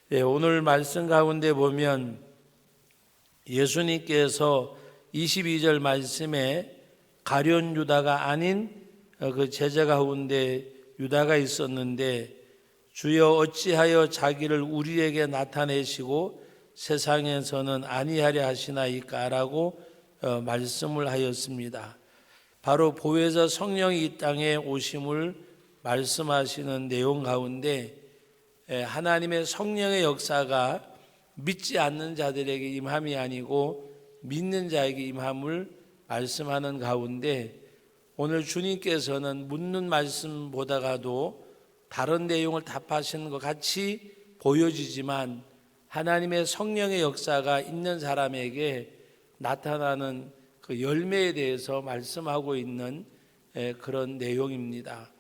오늘 말씀 가운데 보면 예수님께서 22절 말씀에 가룟 유다가 아닌 그 제자 가운데 유다가 있었는데, 주여 어찌하여 자기를 우리에게 나타내시고 세상에서는 아니하려 하시나이까라고 말씀을 하였습니다. 바로 보혜사 성령이 이 땅에 오심을 말씀하시는 내용 가운데 하나님의 성령의 역사가 믿지 않는 자들에게 임함이 아니고 믿는 자에게 임함을 말씀하는 가운데, 오늘 주님께서는 묻는 말씀보다가도 다른 내용을 답하시는 것 같이 보여지지만 하나님의 성령의 역사가 있는 사람에게 나타나는 그 열매에 대해서 말씀하고 있는 그런 내용입니다.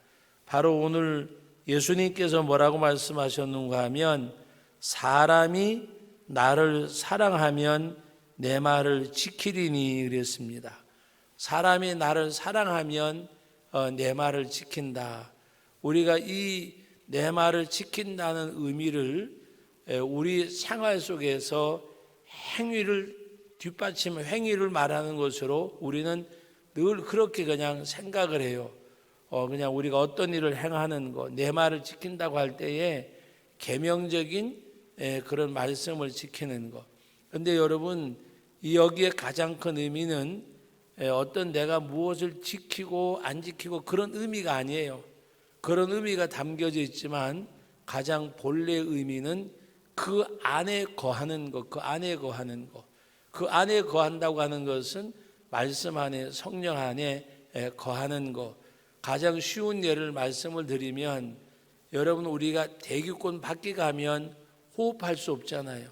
바로 오늘 예수님께서 뭐라고 말씀하셨는가 하면, 사람이 나를 사랑하면 내 말을 지키리니 그랬습니다. 사람이 나를 사랑하면 내 말을 지킨다. 우리가 이 내 말을 지킨다는 의미를 우리 생활 속에서 행위를 뒷받침, 행위를 말하는 것으로 우리는 늘 그렇게 그냥 생각을 해요. 그냥 우리가 어떤 일을 행하는 것, 내 말을 지킨다고 할 때에 계명적인 그런 말씀을 지키는 것. 그런데 여러분, 여기에 가장 큰 의미는 어떤 내가 무엇을 지키고 안 지키고 그런 의미가 아니에요. 그런 의미가 담겨져 있지만 가장 본래의 의미는 그 안에 거하는 것, 그 안에 거하는 것. 그 안에 거한다고 하는 것은 말씀 안에, 성령 안에 거하는 것. 가장 쉬운 예를 말씀을 드리면, 여러분, 우리가 대기권 밖에 가면 호흡할 수 없잖아요.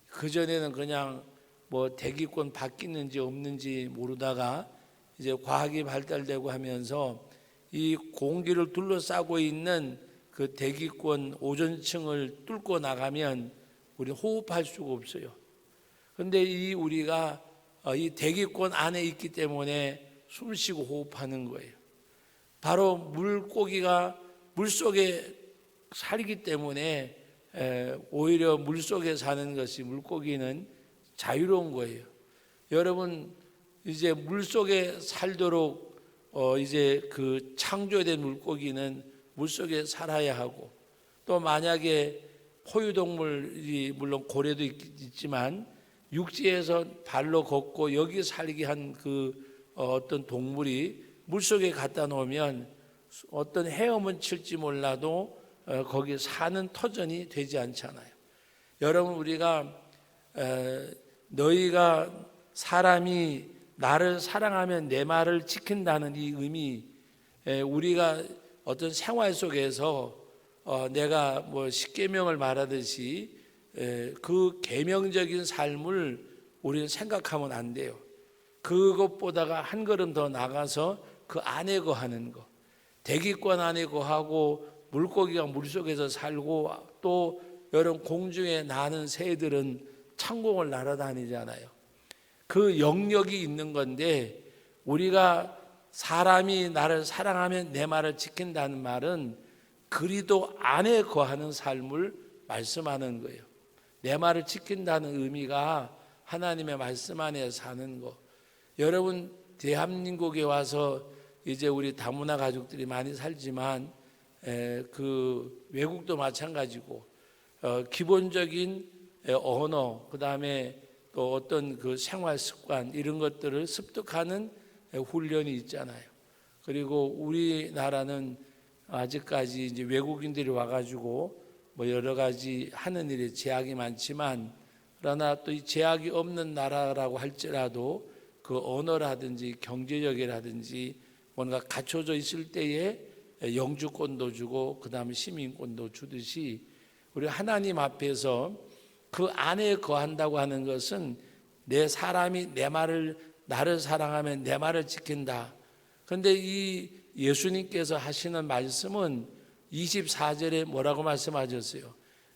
그전에는 그냥 뭐 대기권 밖에 있는지 없는지 모르다가 이제 과학이 발달되고 하면서 이 공기를 둘러싸고 있는 그 대기권 오존층을 뚫고 나가면 우리 호흡할 수가 없어요. 그런데 우리가 이 대기권 안에 있기 때문에 숨 쉬고 호흡하는 거예요. 바로 물고기가 물속에 살기 때문에 오히려 물속에 사는 것이, 물고기는 자유로운 거예요. 여러분, 이제 물속에 살도록 이제 그 창조된 물고기는 물속에 살아야 하고, 또 만약에 포유동물이 물론 고래도 있지만 육지에서 발로 걷고 여기 살게 한 그 어떤 동물이 물속에 갖다 놓으면 어떤 헤엄은 칠지 몰라도 거기 사는 터전이 되지 않잖아요. 여러분, 우리가 너희가 사람이 나를 사랑하면 내 말을 지킨다는 이 의미, 우리가 어떤 생활 속에서 내가 뭐 십계명을 말하듯이 그 계명적인 삶을 우리는 생각하면 안 돼요. 그것보다가 한 걸음 더 나가서 그 안에 거하는 것, 대기권 안에 거하고, 물고기가 물속에서 살고, 또 여러분 공중에 나는 새들은 창공을 날아다니잖아요. 그 영역이 있는 건데, 우리가 사람이 나를 사랑하면 내 말을 지킨다는 말은 그리도 안에 거하는 삶을 말씀하는 거예요. 내 말을 지킨다는 의미가 하나님의 말씀 안에 사는 거. 여러분, 대한민국에 와서 이제 우리 다문화 가족들이 많이 살지만 그 외국도 마찬가지고, 기본적인 언어, 그 다음에 또 어떤 그 생활 습관, 이런 것들을 습득하는 훈련이 있잖아요. 그리고 우리나라는 아직까지 이제 외국인들이 와가지고 뭐 여러 가지 하는 일에 제약이 많지만, 그러나 또 이 제약이 없는 나라라고 할지라도 그 언어라든지 경제력이라든지 뭔가 갖춰져 있을 때에 영주권도 주고 그 다음에 시민권도 주듯이, 우리 하나님 앞에서 그 안에 거한다고 하는 것은 내 사람이 나를 사랑하면 내 말을 지킨다. 그런데 이 예수님께서 하시는 말씀은 24절에 뭐라고 말씀하셨어요?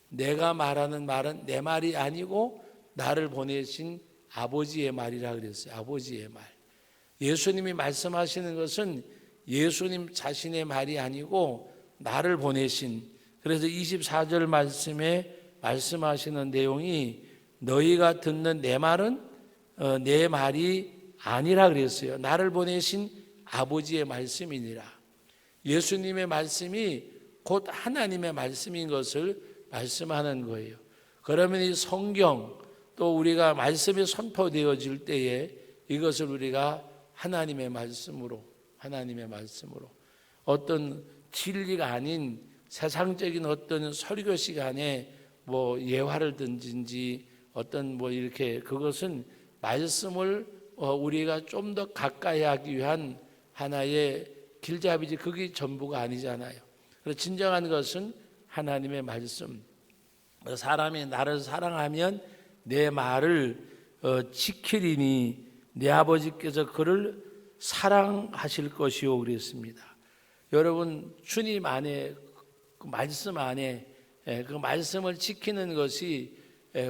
내가 말하는 말은 내 말이 아니고 나를 보내신 아버지의 말이라 그랬어요. 아버지의 말. 예수님이 말씀하시는 것은 예수님 자신의 말이 아니고 나를 보내신, 그래서 24절 말씀에 말씀하시는 내용이 너희가 듣는 내 말은 내 말이 아니라 그랬어요. 나를 보내신 아버지의 말씀이니라. 예수님의 말씀이 곧 하나님의 말씀인 것을 말씀하는 거예요. 그러면 이 성경 또 우리가 말씀이 선포되어질 때에 이것을 우리가 하나님의 말씀으로 어떤 진리가 아닌 세상적인 어떤 설교 시간에 뭐 예화를 든지 어떤 뭐 이렇게 그것은 말씀을 우리가 좀 더 가까이 하기 위한 하나의 길잡이지 그게 전부가 아니잖아요. 그래서 진정한 것은 하나님의 말씀. 사람이 나를 사랑하면 내 말을 지키리니 내 아버지께서 그를 사랑하실 것이요 그랬습니다. 여러분 주님 안에 그 말씀 안에 그 말씀을 지키는 것이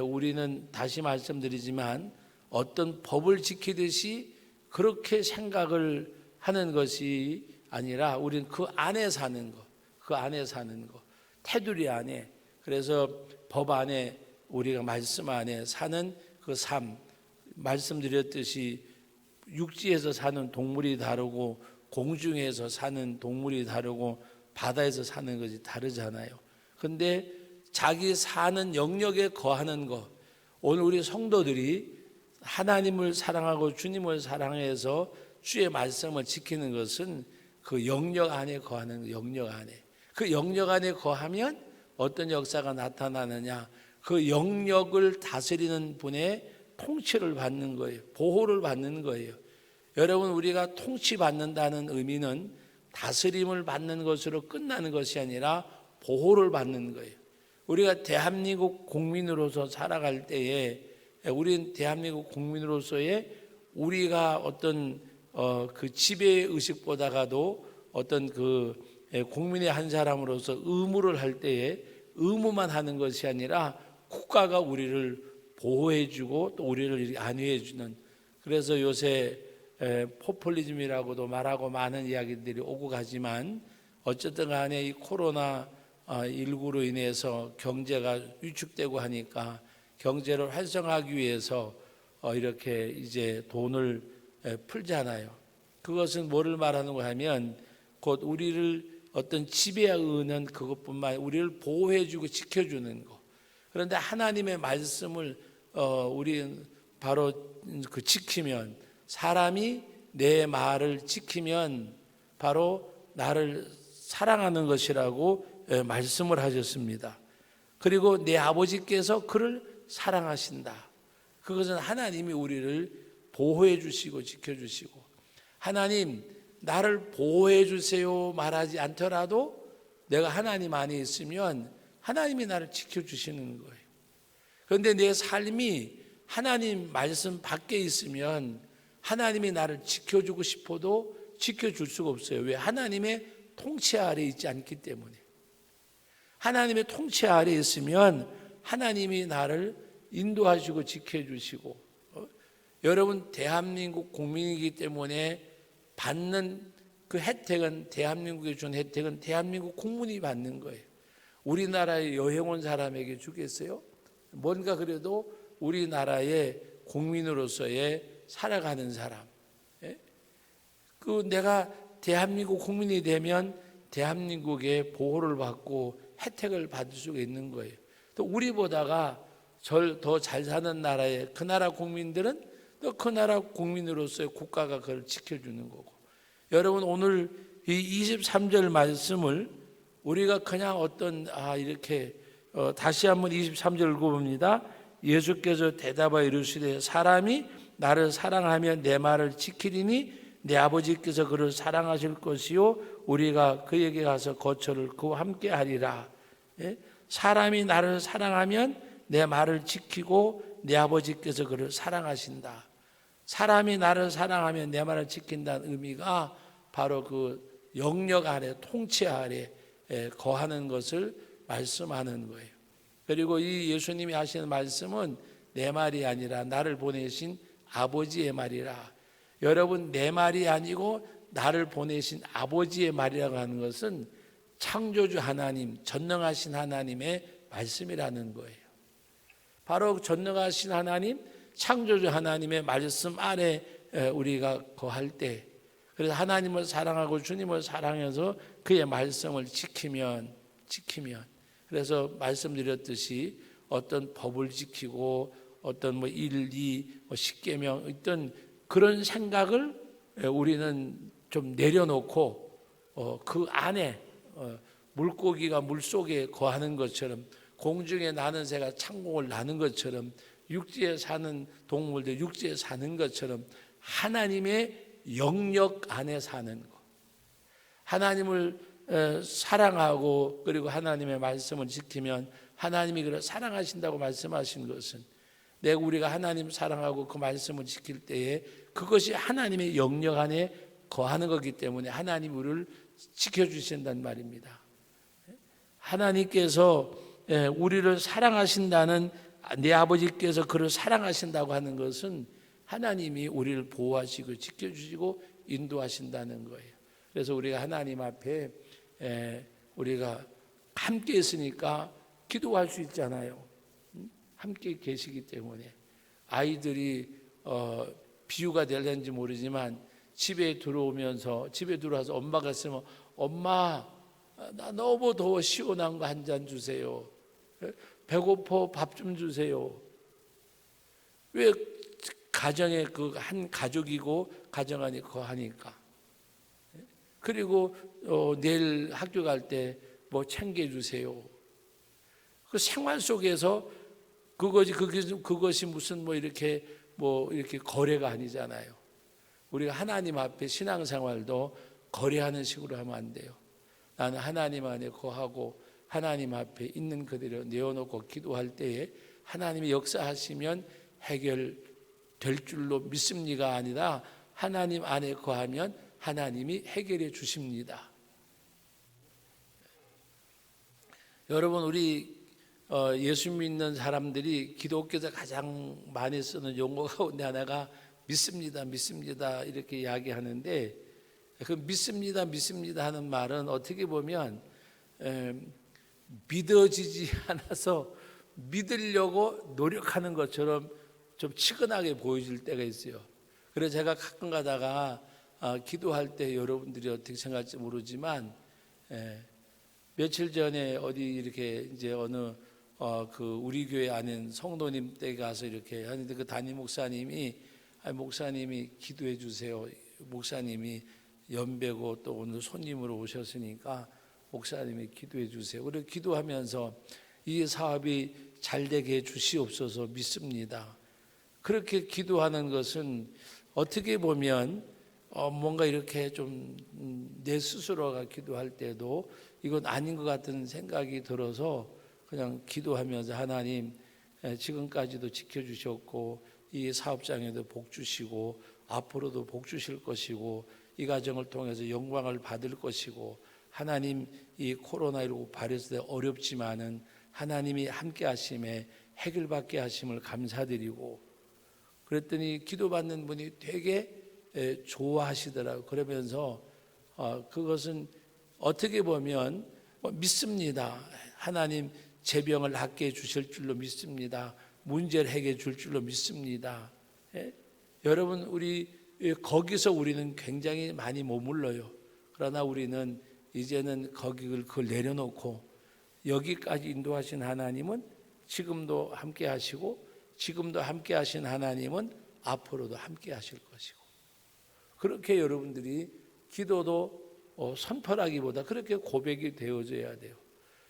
우리는 다시 말씀드리지만 어떤 법을 지키듯이 그렇게 생각을 하는 것이 아니라 우리는 그 안에 사는 것, 테두리 안에. 그래서 법 안에 우리가 말씀 안에 사는 그 삶, 말씀드렸듯이 육지에서 사는 동물이 다르고 공중에서 사는 동물이 다르고 바다에서 사는 것이 다르잖아요. 근데 자기 사는 영역에 거하는 것, 오늘 우리 성도들이 하나님을 사랑하고 주님을 사랑해서 주의 말씀을 지키는 것은 그 영역 안에 거하는 영역 안에. 그 영역 안에 거하면 어떤 역사가 나타나느냐? 그 영역을 다스리는 분의 통치를 받는 거예요. 보호를 받는 거예요. 여러분 우리가 통치받는다는 의미는 다스림을 받는 것으로 끝나는 것이 아니라 보호를 받는 거예요. 우리가 대한민국 국민으로서 살아갈 때에 우리는 대한민국 국민으로서의 우리가 어떤 그 지배 의식보다가도 어떤 그 국민의 한 사람으로서 의무를 할 때에 의무만 하는 것이 아니라 국가가 우리를 보호해주고 또 우리를 안위해주는. 그래서 요새 포퓰리즘이라고도 말하고 많은 이야기들이 오고 가지만 어쨌든 간에 이 코로나 19로 인해서 경제가 위축되고 하니까 경제를 활성화하기 위해서 이렇게 이제 돈을 풀잖아요. 그것은 뭐를 말하는가 하면 곧 우리를 어떤 지배하는 그것뿐만 아니라 우리를 보호해주고 지켜주는 것. 그런데 하나님의 말씀을 우리는 바로 그 지키면, 사람이 내 말을 지키면 바로 나를 사랑하는 것이라고 말씀을 하셨습니다. 그리고 내 아버지께서 그를 사랑하신다. 그것은 하나님이 우리를 보호해 주시고 지켜주시고, 하나님 나를 보호해 주세요 말하지 않더라도 내가 하나님 안에 있으면 하나님이 나를 지켜주시는 거예요. 그런데 내 삶이 하나님 말씀 밖에 있으면 하나님이 나를 지켜주고 싶어도 지켜줄 수가 없어요. 왜? 하나님의 통치 아래 있지 않기 때문에. 하나님의 통치 아래 있으면 하나님이 나를 인도하시고 지켜주시고, 여러분 대한민국 국민이기 때문에 받는 그 혜택은, 대한민국에 준 혜택은 대한민국 국민이 받는 거예요. 우리나라에 여행 온 사람에게 주겠어요? 뭔가 그래도 우리나라의 국민으로서의 살아가는 사람, 그 내가 대한민국 국민이 되면 대한민국의 보호를 받고 혜택을 받을 수가 있는 거예요. 또 우리보다가 더 잘 사는 나라의 그 나라 국민들은 또 그 나라 국민으로서의 국가가 그걸 지켜주는 거고. 여러분 오늘 이 23절 말씀을 우리가 그냥 어떤 이렇게 다시 한번 23절 읽어봅니다. 예수께서 대답하여 이르시되 사람이 나를 사랑하면 내 말을 지키리니 내 아버지께서 그를 사랑하실 것이요 우리가 그에게 가서 거처를 그와 함께 하리라. 사람이 나를 사랑하면 내 말을 지키고 내 아버지께서 그를 사랑하신다. 사람이 나를 사랑하면 내 말을 지킨다는 의미가 바로 그 영역 아래, 통치 아래 거하는 것을 말씀하는 거예요. 그리고 이 예수님이 하시는 말씀은 내 말이 아니라 나를 보내신 아버지의 말이라. 여러분 내 말이 아니고 나를 보내신 아버지의 말이라고 하는 것은 창조주 하나님, 전능하신 하나님의 말씀이라는 거예요. 바로 전능하신 하나님, 창조주 하나님의 말씀 안에 우리가 거할 때, 그래서 하나님을 사랑하고 주님을 사랑해서 그의 말씀을 지키면 그래서 말씀드렸듯이 어떤 법을 지키고 어떤 1, 2, 10계명 어떤 그런 생각을 우리는 좀 내려놓고 그 안에 물고기가 물속에 거하는 것처럼, 공중에 나는 새가 창공을 나는 것처럼, 육지에 사는 동물들 육지에 사는 것처럼 하나님의 영역 안에 사는 것, 하나님을 사랑하고 그리고 하나님의 말씀을 지키면 하나님이 그를 사랑하신다고 말씀하신 것은 내가 우리가 하나님 사랑하고 그 말씀을 지킬 때에 그것이 하나님의 영역 안에 거하는 거기 때문에 하나님 우리를 지켜주신단 말입니다. 하나님께서 우리를 사랑하신다는, 내 아버지께서 그를 사랑하신다고 하는 것은 하나님이 우리를 보호하시고 지켜주시고 인도하신다는 거예요. 그래서 우리가 하나님 앞에 우리가 함께 있으니까 기도할 수 있잖아요. 함께 계시기 때문에. 아이들이 비유가 될는지 모르지만 집에 들어와서 엄마가 있으면 엄마 나 너무 더워 시원한 거 한 잔 주세요. 배고파 밥 좀 주세요. 왜? 가정의 그 한 가족이고 가정 안에 거하니까. 그리고 내일 학교 갈 때 뭐 챙겨주세요. 그 생활 속에서 그것이 무슨 이렇게 거래가 아니잖아요. 우리가 하나님 앞에 신앙생활도 거래하는 식으로 하면 안 돼요. 나는 하나님 안에 거하고 하나님 앞에 있는 그대로 내어놓고 기도할 때에 하나님이 역사하시면 해결될 줄로 믿습니까? 아니라 하나님 안에 거하면 하나님이 해결해 주십니다. 여러분, 우리 예수 믿는 사람들이 기독교에서 가장 많이 쓰는 용어 가운데 하나가 믿습니다 이렇게 이야기하는데, 그 믿습니다 하는 말은 어떻게 보면 믿어지지 않아서 믿으려고 노력하는 것처럼 좀 치근하게 보여질 때가 있어요. 그래서 제가 가끔 가다가 기도할 때 여러분들이 어떻게 생각할지 모르지만 며칠 전에 어디 이렇게 이제 어느 그 우리 교회 아닌 성도님 댁에 가서 이렇게 하는데 그 담임 목사님이 기도해 주세요. 목사님이 연배고 또 오늘 손님으로 오셨으니까 목사님이 기도해 주세요. 그리고 기도하면서 이 사업이 잘 되게 해 주시옵소서 믿습니다. 그렇게 기도하는 것은 어떻게 보면 뭔가 이렇게 좀 내 스스로가 기도할 때도 이건 아닌 것 같은 생각이 들어서 그냥 기도하면서 하나님 지금까지도 지켜주셨고 이 사업장에도 복 주시고 앞으로도 복 주실 것이고 이 과정을 통해서 영광을 받을 것이고 하나님 이 코로나19 바이러스 때 어렵지만은 하나님이 함께 하심에 해결받게 하심을 감사드리고 그랬더니 기도받는 분이 되게 좋아하시더라고요. 그러면서 그것은 어떻게 보면 믿습니다. 하나님 제병을 낫게 해주실 줄로 믿습니다. 문제를 해결해 줄 줄로 믿습니다. 여러분 우리 거기서 우리는 굉장히 많이 머물러요. 그러나 우리는 이제는 그걸 내려놓고 여기까지 인도하신 하나님은 지금도 함께 하시고 지금도 함께 하신 하나님은 앞으로도 함께 하실 것이고 그렇게 여러분들이 기도도 선포하기보다 그렇게 고백이 되어져야 돼요.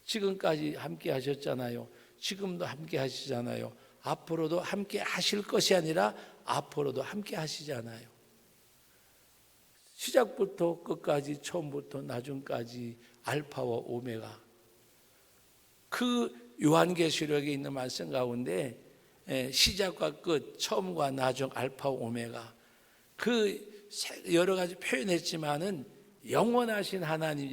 지금까지 함께 하셨잖아요. 지금도 함께 하시잖아요. 앞으로도 함께 하실 것이 아니라 앞으로도 함께 하시잖아요. 시작부터 끝까지 처음부터 나중까지 알파와 오메가. 그 요한계시록에 있는 말씀 가운데 시작과 끝, 처음과 나중, 알파와 오메가 그 여러 가지 표현했지만은 영원하신 하나님,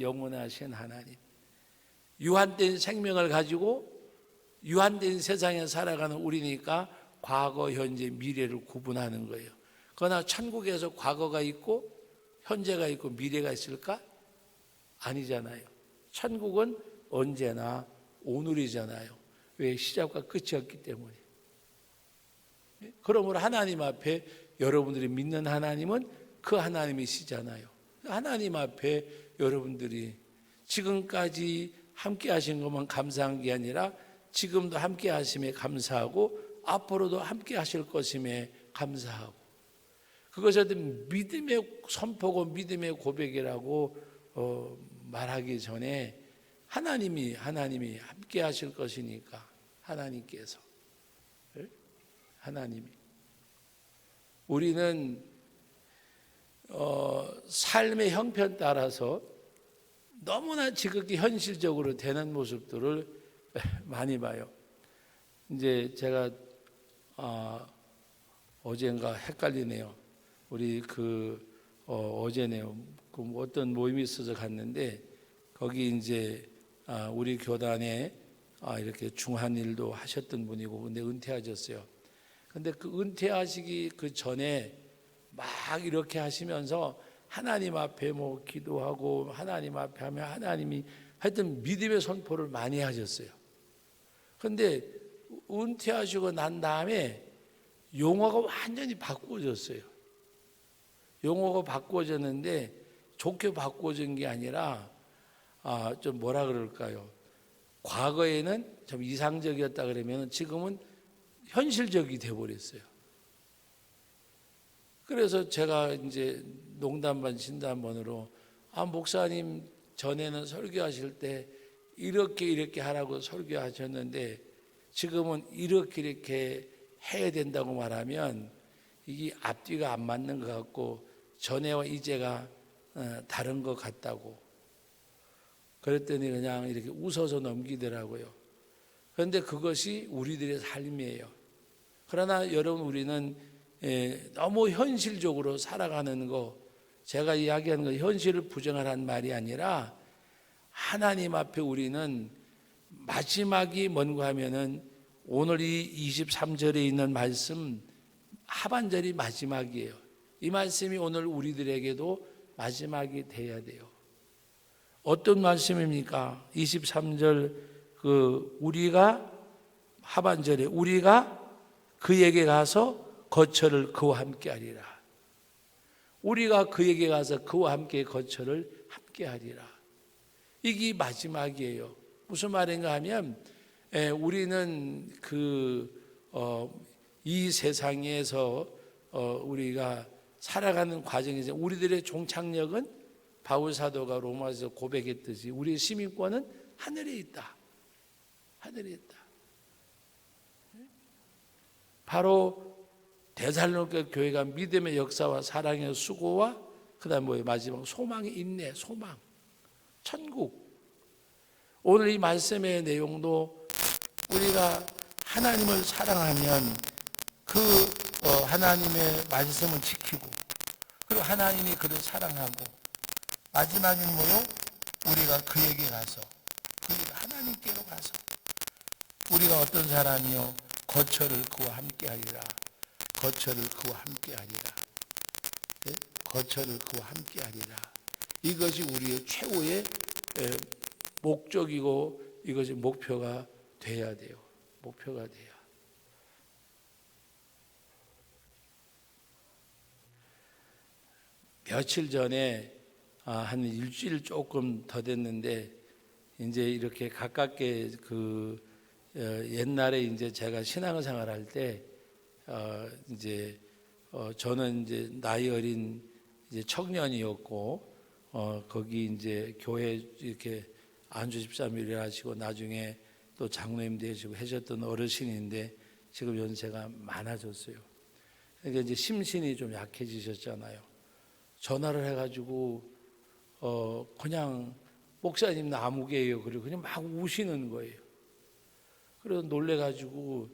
유한된 생명을 가지고 유한된 세상에 살아가는 우리니까 과거, 현재, 미래를 구분하는 거예요. 그러나 천국에서 과거가 있고 현재가 있고 미래가 있을까? 아니잖아요. 천국은 언제나 오늘이잖아요. 왜 시작과 끝이 없기 때문에. 그러므로 하나님 앞에 여러분들이 믿는 하나님은 그 하나님이시잖아요. 하나님 앞에 여러분들이 지금까지 함께 하신 것만 감사한 게 아니라 지금도 함께 하심에 감사하고 앞으로도 함께 하실 것임에 감사하고, 그것을 믿음의 선포고 믿음의 고백이라고 말하기 전에 하나님이 함께 하실 것이니까, 하나님께서, 하나님이, 우리는 삶의 형편 따라서 너무나 지극히 현실적으로 되는 모습들을 많이 봐요. 이제 제가 어젠가 헷갈리네요. 우리 어제네요. 어떤 모임이 있어서 갔는데 거기 이제 우리 교단에 이렇게 중한 일도 하셨던 분이고, 근데 은퇴하셨어요. 근데 그 은퇴하시기 그 전에 막 이렇게 하시면서 하나님 앞에 뭐 기도하고 하나님 앞에 하면 하나님이 하여튼 믿음의 선포를 많이 하셨어요. 근데 은퇴하시고 난 다음에 용어가 완전히 바꾸어졌어요. 용어가 바꾸어졌는데 좋게 바꾸어진 게 아니라 좀 뭐라 그럴까요? 과거에는 좀 이상적이었다 그러면 지금은 현실적이 돼버렸어요. 그래서 제가 이제 농담 반 진담 반으로 목사님 전에는 설교하실 때 이렇게 하라고 설교하셨는데 지금은 이렇게 해야 된다고 말하면 이게 앞뒤가 안 맞는 것 같고 전에와 이제가 다른 것 같다고 그랬더니 그냥 이렇게 웃어서 넘기더라고요. 그런데 그것이 우리들의 삶이에요. 그러나 여러분, 우리는 너무 현실적으로 살아가는 거, 제가 이야기하는 거 현실을 부정하라는 말이 아니라 하나님 앞에 우리는 마지막이 뭔가 하면은 오늘 이 23절에 있는 말씀 하반절이 마지막이에요. 이 말씀이 오늘 우리들에게도 마지막이 돼야 돼요. 어떤 말씀입니까? 23절 우리가 하반절에 우리가 그에게 가서 거처를 그와 함께 하리라. 우리가 그에게 가서 그와 함께 거처를 함께 하리라. 이게 마지막이에요. 무슨 말인가 하면 우리는 이 세상에서 우리가 살아가는 과정에서 우리들의 종착역은 바울 사도가 로마서 고백했듯이 우리의 시민권은 하늘에 있다. 하늘에 있다. 바로 데살로니가 교회가 믿음의 역사와 사랑의 수고와 그다음 뭐예요? 마지막 소망의 인내, 소망, 천국. 오늘 이 말씀의 내용도 우리가 하나님을 사랑하면 하나님의 말씀을 지키고 그리고 하나님이 그를 사랑하고 마지막엔 뭐요? 우리가 그에게 가서 하나님께로 가서 우리가 어떤 사람이요? 거처를 그와 함께 하리라. 거처를 그와 함께 하리라. 네? 거처를 그와 함께 하리라. 이것이 우리의 최후의 목적이고 이것이 목표가 돼야 돼요. 목표가 돼요. 며칠 전에 한 일주일 조금 더 됐는데 이제 이렇게 가깝게 옛날에 이제 제가 신앙생활 할 때 저는 이제 나이 어린 이제 청년이었고 거기 이제 교회 이렇게 안주 집사님을 하시고 나중에 또 장로님 되시고 하셨던 어르신인데 지금 연세가 많아졌어요. 그러니까 이제 심신이 좀 약해지셨잖아요. 전화를 해가지고 그냥 목사님 나 아무개예요. 그리고 그냥 막 우시는 거예요. 그래서 놀래가지고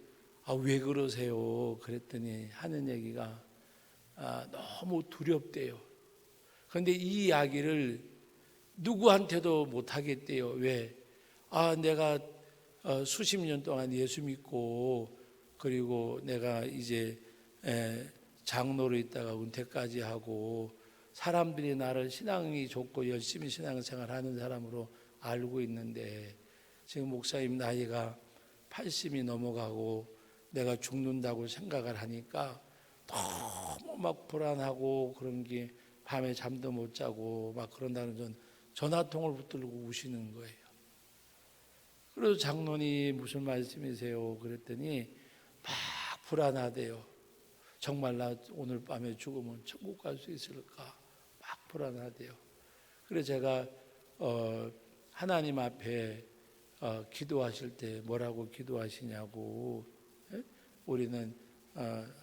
왜 그러세요? 그랬더니 하는 얘기가 너무 두렵대요. 그런데 이 이야기를 누구한테도 못 하겠대요. 왜? 내가 수십 년 동안 예수 믿고 그리고 내가 이제 장로로 있다가 은퇴까지 하고 사람들이 나를 신앙이 좋고 열심히 신앙생활 하는 사람으로 알고 있는데 지금 목사님 나이가 80이 넘어가고 내가 죽는다고 생각을 하니까 너무 막 불안하고 그런 게 밤에 잠도 못 자고 막 그런다는 전 전화통을 붙들고 우시는 거예요. 그래서 장로님 무슨 말씀이세요? 그랬더니 막 불안하대요. 정말 나 오늘 밤에 죽으면 천국 갈 수 있을까? 막 불안하대요. 그래서 제가 하나님 앞에 기도하실 때 뭐라고 기도하시냐고. 예? 우리는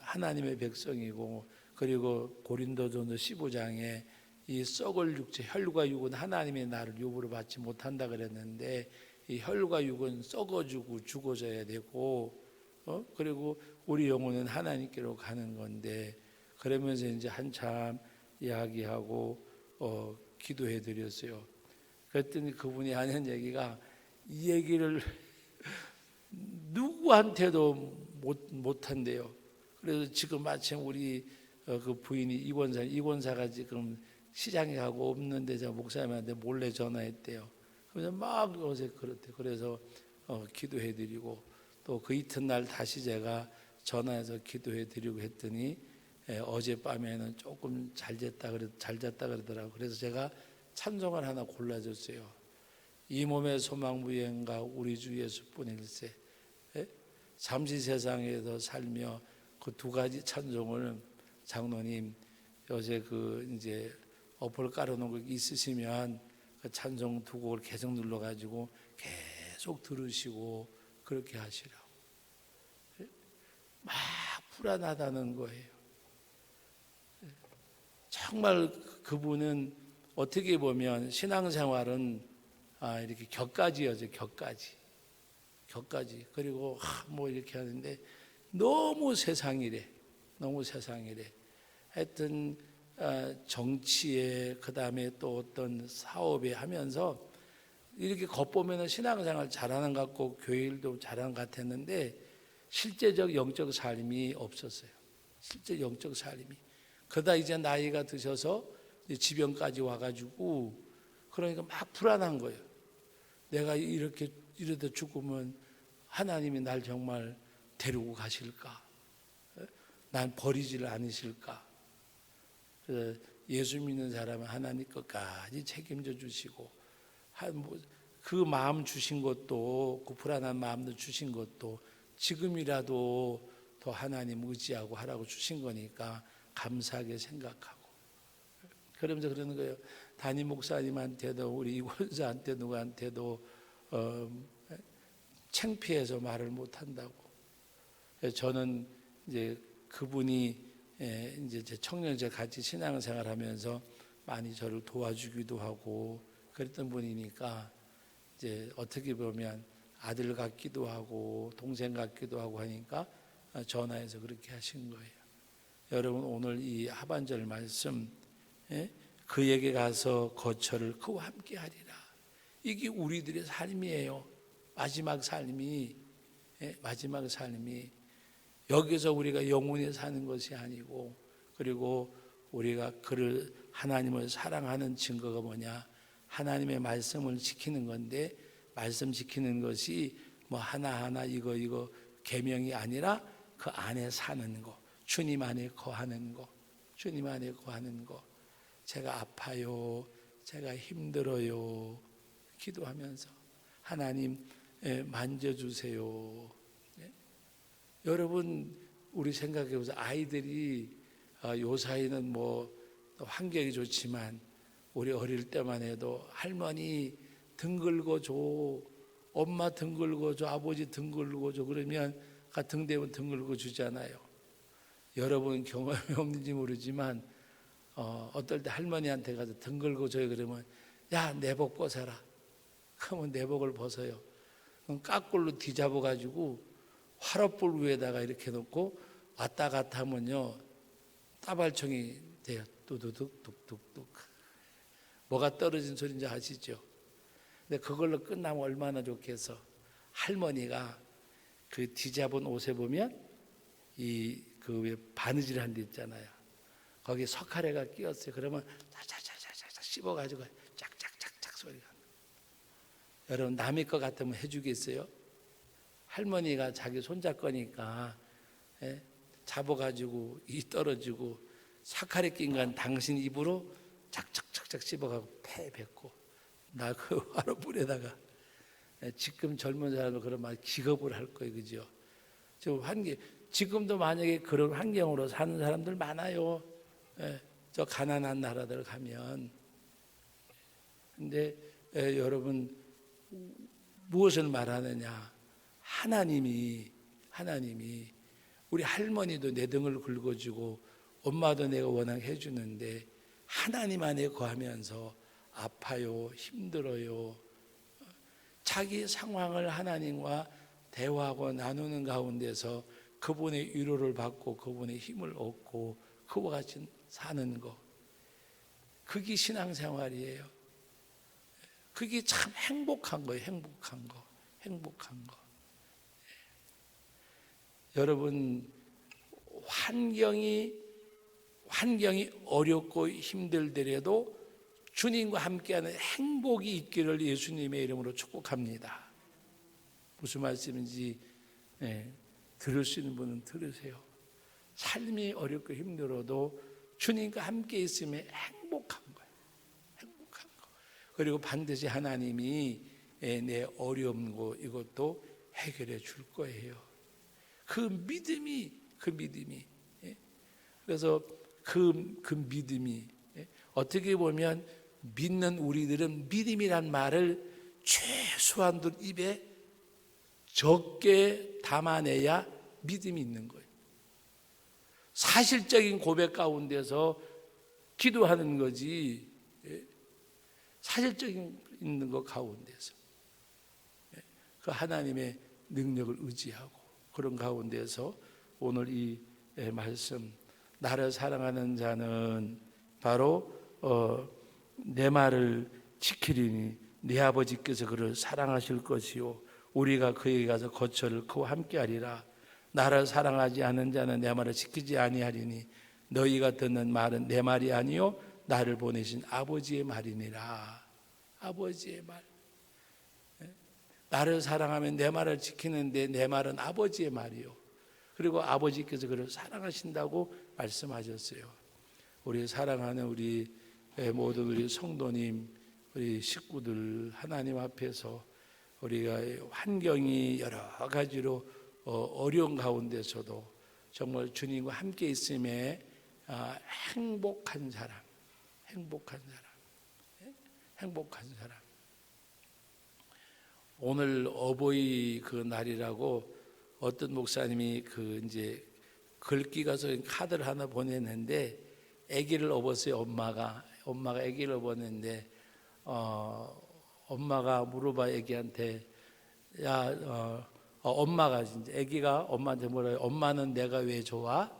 하나님의 백성이고, 그리고 고린도전서 15장에 이 썩을 육체 혈과 육은 하나님의 나를 유부로 받지 못한다 그랬는데, 이 혈과 육은 썩어지고 죽어져야 되고, 그리고 우리 영혼은 하나님께로 가는 건데, 그러면서 이제 한참 이야기하고 기도해 드렸어요. 그랬더니 그분이 하는 얘기가, 이 얘기를 누구한테도 못 한대요. 그래서 지금 마침 우리 그 부인이 이권사가 지금 시장에 가고 없는데 제가 목사님한테 몰래 전화했대요. 그래서 막 어제 그렇대요. 그래서 기도해 드리고, 또 그 이튿날 다시 제가 전화해서 기도해 드리고 했더니 어젯밤에는 조금 잘 잤다 그러더라고요. 그래서 제가 찬송을 하나 골라줬어요. 이 몸의 소망 무행가 우리 주 예수뿐일세. 잠시 세상에서 살며, 그 두 가지 찬송을 장로님 요새 그 이제 어플 깔아놓은 거 있으시면 그 찬송 두 곡을 계속 눌러가지고 계속 들으시고 그렇게 하시라고. 막 불안하다는 거예요. 정말 그분은 어떻게 보면 신앙생활은 이렇게 격가지여죠. 격가지. 그리고 뭐 이렇게 하는데 너무 세상이래. 하여튼 정치에, 그 다음에 또 어떤 사업에 하면서 이렇게 겉보면은 신앙생활 잘하는 것 같고 교회 일도 잘하는 것 같았는데 실제적 영적 삶이 없었어요. 실제 영적 삶이. 그러다 이제 나이가 드셔서 지병까지 와가지고, 그러니까 막 불안한 거예요. 내가 이러다 죽으면 하나님이 날 정말 데리고 가실까? 난 버리지를 않으실까? 예수 믿는 사람은 하나님 끝까지 책임져 주시고, 그 마음 주신 것도, 그 불안한 마음도 주신 것도 지금이라도 더 하나님 의지하고 하라고 주신 거니까 감사하게 생각하고, 그러면서 그러는 거예요. 담임 목사님한테도 우리 이권사한테 누구한테도 창피해서 말을 못 한다고. 저는 이제 그분이 이제 제 청년제 같이 신앙생활하면서 많이 저를 도와주기도 하고 그랬던 분이니까, 이제 어떻게 보면 아들 같기도 하고 동생 같기도 하고 하니까 전화해서 그렇게 하신 거예요. 여러분, 오늘 이 하반절 말씀, 그에게 가서 거처를 그와 함께 하리라. 이게 우리들의 삶이에요. 마지막 삶이 여기서 우리가 영원히 사는 것이 아니고, 그리고 우리가 그를, 하나님을 사랑하는 증거가 뭐냐? 하나님의 말씀을 지키는 건데, 말씀 지키는 것이 뭐 하나하나 이거 계명이 아니라 그 안에 사는 거, 주님 안에 거하는 거. 제가 아파요, 제가 힘들어요, 기도하면서 하나님 만져주세요. 여러분, 우리 생각해보세요. 아이들이 요 사이는 뭐 환경이 좋지만 우리 어릴 때만 해도 할머니 등 긁어줘, 엄마 등 긁어줘, 아버지 등 긁어줘, 그러면 등 대면 등 긁어주잖아요. 여러분 경험이 없는지 모르지만 어떨 때 할머니한테 가서 등 긁어줘요. 그러면 야, 내복 벗어라. 그러면 내복을 벗어요. 그럼 까꿀로 뒤잡아가지고 화롯불 위에다가 이렇게 놓고 왔다 갔다 하면요, 따발총이 돼요. 뚜두둑 뚝뚝뚝. 뭐가 떨어진 소리인지 아시죠? 근데 그걸로 끝나면 얼마나 좋겠어. 할머니가 그 뒤잡은 옷에 보면 그 왜 바느질 한 데 있잖아요. 거기 석가래가 끼었어요. 그러면 자자자자자 씹어가지고 짝짝짝짝 소리가. 여러분, 남의 것 같으면 해주겠어요? 할머니가 자기 손자 거니까 잡아가지고 이 떨어지고 사카리 낀 건 당신 입으로 착착착착 씹어가고 폐 뱉고 나 그 화로 불에다가 지금 젊은 사람은 그런 말 기겁을 할 거예요, 그죠? 지금도 만약에 그런 환경으로 사는 사람들 많아요. 저 가난한 나라들 가면. 근데 여러분 무엇을 말하느냐? 하나님이 우리 할머니도 내 등을 긁어주고 엄마도 내가 워낙 해주는데 하나님 안에 거하면서 아파요, 힘들어요. 자기 상황을 하나님과 대화하고 나누는 가운데서 그분의 위로를 받고 그분의 힘을 얻고 그와 같이 사는 거, 그게 신앙생활이에요. 그게 참 행복한 거예요. 행복한 거. 여러분, 환경이 어렵고 힘들더라도 주님과 함께하는 행복이 있기를 예수님의 이름으로 축복합니다. 무슨 말씀인지 들을 수 있는 분은 들으세요. 삶이 어렵고 힘들어도 주님과 함께 있으면 행복한 거예요. 행복한 거. 그리고 반드시 하나님이 내 어려운 거 이것도 해결해 줄 거예요. 그 믿음이 그래서 그 믿음이 어떻게 보면 믿는 우리들은 믿음이란 말을 최소한도 입에 적게 담아내야 믿음이 있는 거예요. 사실적인 고백 가운데서 기도하는 거지, 사실적인 있는 것 가운데서 그 하나님의 능력을 의지하고 그런 가운데서 오늘 이 말씀, 나를 사랑하는 자는 바로 내 말을 지키리니 내 아버지께서 그를 사랑하실 것이요 우리가 그에게 가서 거처를 그와 함께하리라. 나를 사랑하지 않는 자는 내 말을 지키지 아니하리니 너희가 듣는 말은 내 말이 아니요 나를 보내신 아버지의 말이니라. 아버지의 말. 나를 사랑하면 내 말을 지키는데 내 말은 아버지의 말이요. 그리고 아버지께서 그를 사랑하신다고 말씀하셨어요. 우리 사랑하는 우리 모든 우리 성도님, 우리 식구들 하나님 앞에서 우리가 환경이 여러 가지로 어려운 가운데서도 정말 주님과 함께 있음에 행복한 사람. 오늘 어버이 그 날이라고 어떤 목사님이 이제 글귀 가서 카드를 하나 보냈는데 아기를 업었어요. 엄마가 아기를 업었는데 엄마가 물어봐 아기한테 엄마가 이제 아기가 엄마한테 뭐래요? 엄마는 내가 왜 좋아?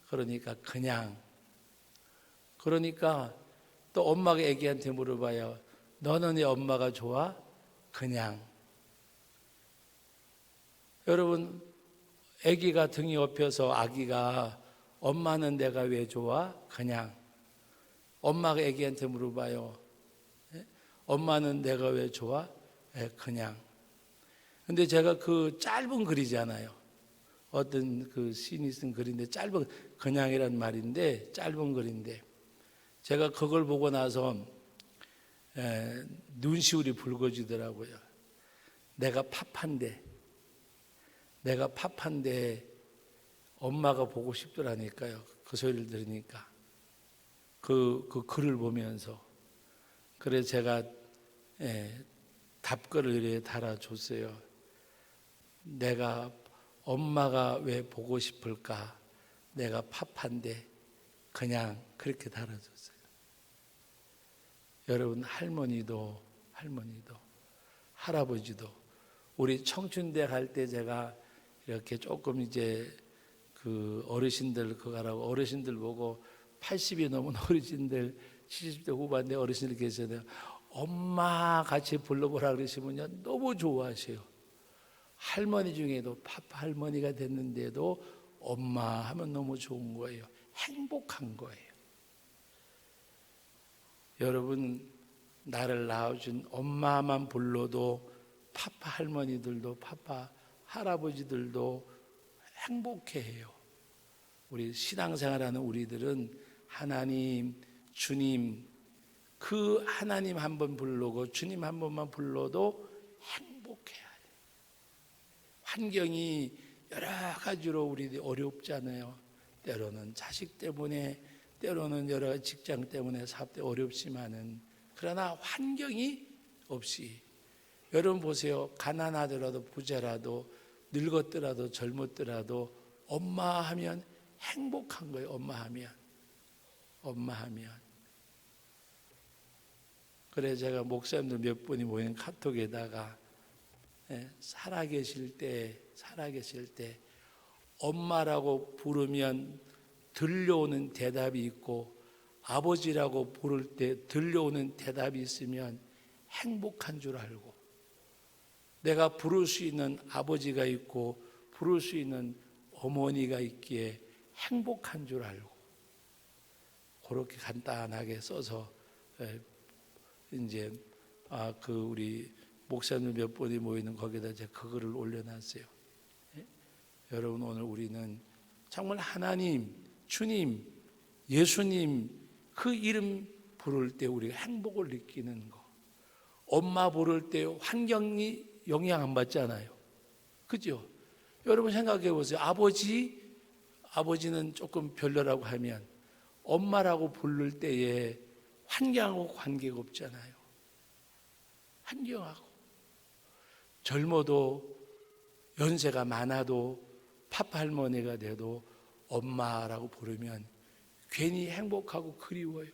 그러니까 그냥. 그러니까 또 엄마가 아기한테 물어봐요. 너는 왜 엄마가 좋아? 그냥. 여러분, 아기가 등이 업혀서 아기가 엄마는 내가 왜 좋아? 그냥. 엄마가 아기한테 물어봐요. 엄마는 내가 왜 좋아? 그냥. 근데 제가 그 짧은 글이잖아요. 어떤 그 시인이 쓴 글인데 짧은, 그냥이란 말인데 짧은 글인데 제가 그걸 보고 나서 눈시울이 붉어지더라고요. 내가 팝한데 엄마가 보고 싶더라니까요. 그 소리를 들으니까. 그 글을 보면서. 그래서 제가 답글을 이렇게 달아줬어요. 내가 엄마가 왜 보고 싶을까? 내가 팝한데 그냥 그렇게 달아줬어요. 여러분, 할머니도 할아버지도 우리 청춘대 갈 때 제가 이렇게 조금 이제 그 어르신들 그거라고 어르신들 보고 80이 넘은 어르신들 70대 후반대 어르신들 계세요. 엄마 같이 불러보라 그러시면요 너무 좋아하세요. 할머니 중에도 파파 할머니가 됐는데도 엄마 하면 너무 좋은 거예요. 행복한 거예요. 여러분, 나를 낳아준 엄마만 불러도 파파 할머니들도 파파 할아버지들도 행복해해요. 우리 신앙생활하는 우리들은 하나님, 주님, 그 하나님 한 번 부르고 주님 한 번만 불러도 행복해야 해요. 환경이 여러 가지로 우리들이 어렵잖아요. 때로는 자식 때문에, 때로는 여러 직장 때문에 사업 때 어렵지만은, 그러나 환경이 없이, 여러분 보세요. 가난하더라도 부자라도 늙었더라도 젊었더라도 엄마 하면 행복한 거예요. 엄마 하면. 그래 제가 목사님들 몇 분이 모인 카톡에다가 살아계실 때 엄마라고 부르면 들려오는 대답이 있고 아버지라고 부를 때 들려오는 대답이 있으면 행복한 줄 알고, 내가 부를 수 있는 아버지가 있고 부를 수 있는 어머니가 있기에 행복한 줄 알고, 그렇게 간단하게 써서 이제 그 우리 목사님 몇 분이 모이는 거기다 이제 그거를 올려놨어요. 여러분 오늘 우리는 정말 하나님, 주님, 예수님 그 이름 부를 때 우리가 행복을 느끼는 거. 엄마 부를 때 환경이 영향 안 받잖아요. 그죠? 여러분 생각해 보세요. 아버지는 조금 별로라고 하면 엄마라고 부를 때에 환경하고 관계가 없잖아요. 환경하고. 젊어도 연세가 많아도 파팔머니가 돼도 엄마라고 부르면 괜히 행복하고 그리워요.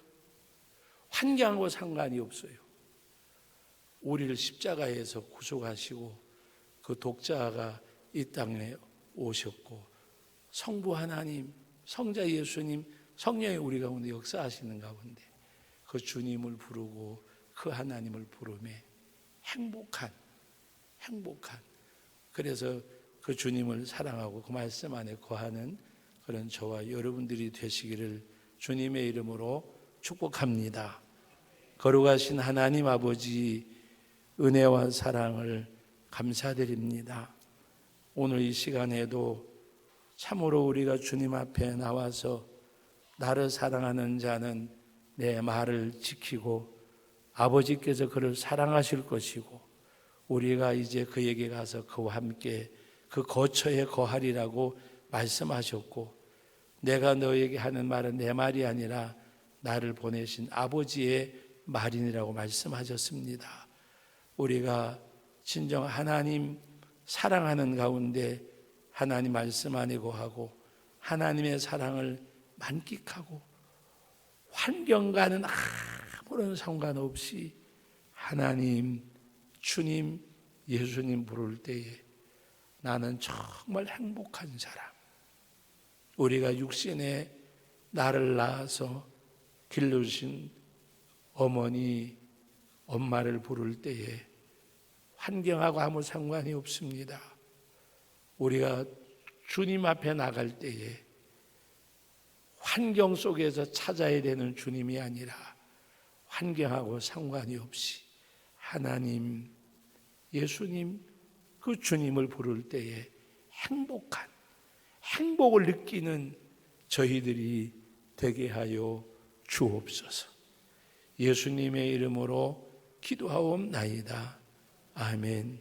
환경하고 상관이 없어요. 우리를 십자가에서 구속하시고 그 독자가 이 땅에 오셨고 성부 하나님, 성자 예수님, 성령이 우리 가운데 역사하시는 가운데 그 주님을 부르고 그 하나님을 부르며 행복한 그래서 그 주님을 사랑하고 그 말씀 안에 거하는 그런 저와 여러분들이 되시기를 주님의 이름으로 축복합니다. 거룩하신 하나님 아버지 은혜와 사랑을 감사드립니다. 오늘 이 시간에도 참으로 우리가 주님 앞에 나와서 나를 사랑하는 자는 내 말을 지키고 아버지께서 그를 사랑하실 것이고 우리가 이제 그에게 가서 그와 함께 그 거처에 거하리라고 말씀하셨고, 내가 너에게 하는 말은 내 말이 아니라 나를 보내신 아버지의 말이니라고 말씀하셨습니다. 우리가 진정 하나님 사랑하는 가운데 하나님 말씀 안에 거하고 하나님의 사랑을 만끽하고 환경과는 아무런 상관없이 하나님, 주님, 예수님 부를 때에 나는 정말 행복한 사람. 우리가 육신에 나를 낳아서 길러주신 어머니, 엄마를 부를 때에 환경하고 아무 상관이 없습니다. 우리가 주님 앞에 나갈 때에 환경 속에서 찾아야 되는 주님이 아니라 환경하고 상관이 없이 하나님, 예수님 그 주님을 부를 때에 행복을 느끼는 저희들이 되게 하여 주옵소서. 예수님의 이름으로 기도하옵나이다. 아멘.